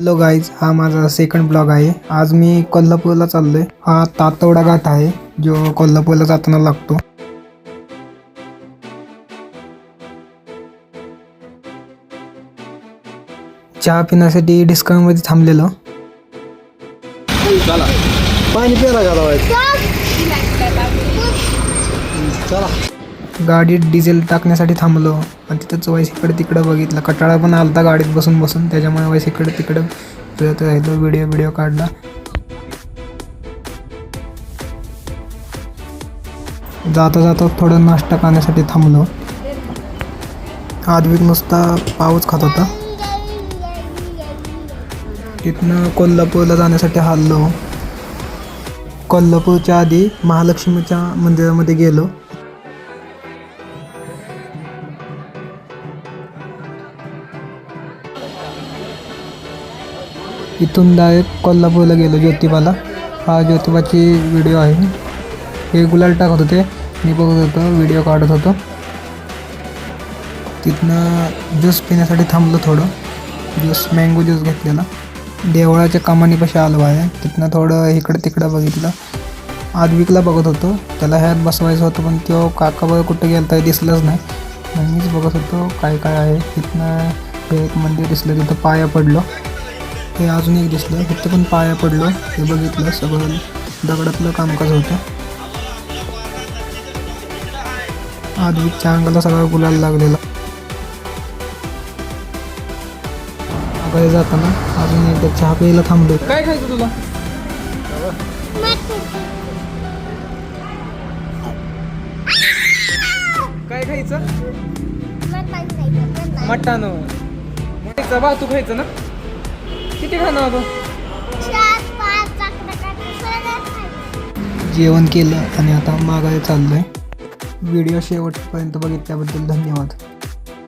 Hello guys, हा माझा second blog आहे। आज मी कोल्हापूरला चाललोय। हा तातवडा घाट आहे जो कोल्हापूरला जाताना लागतो। चहा पिण्यासाठी डिस्काउंटमध्ये थांबलेलो। चला पाणी प्यायला घालावायचं। चला गाडीत डिझेल टाकण्यासाठी थांबलो आणि तिथंच वैस इकडे तिकडं बघितलं। कटाळा पण आलता गाडीत बसून बसून, त्याच्यामुळे वैस इकडे तिकडं फिरत राहिलो, व्हिडिओ काढला। जाता जाता थोडं नाश्ता करण्यासाठी थांबलो। आद्विक नुसता पावच खात होता। तिथनं कोल्हापूरला जाण्यासाठी हल्लो। कोल्हापूरच्या आधी महालक्ष्मीच्या मंदिरामध्ये गेलो। इथून डायरेक्ट कोल्हापूरला गेलो, ज्योतिबाला। हा ज्योतिबाची व्हिडिओ आहे। हे गुलाल टाकत होते, मी बघत होतो, व्हिडिओ काढत होतो। तिथनं ज्यूस पिण्यासाठी थांबलो थोडं। ज्यूस मँगो ज्यूस घेतलेला। देवळाच्या कमानीपाशी आलो आहे। तिथनं थोडं इकडं तिकडं बघितलं। आद्विकला बघत होतो, त्याला ह्यात बसवायचं होतं, पण तो काका बघ कुठं गेला तर दिसलंच नाही। मग मीच बघत होतो काय काय आहे। तिथनं हे एक मंदिर दिसलं, तिथं पाया पडलो। हे अजून एक दिसलं, तिथं पण पाया पडलो। हे बघितलं, सगळं दगडातलं कामकाज होतं। आद्विकच्या अंगाला सगळा गुलाल लागलेला। मागे जाताना अजून एकदा चहा प्यायला थांबलो। काय खायचं तुला? काय खायचं? मटण खायचं, भातू खायचं ना? किती खाणार तू? जेवण केलं आणि आता मागायला चाललोय। व्हिडिओ शेवटपर्यंत बघितल्याबद्दल धन्यवाद।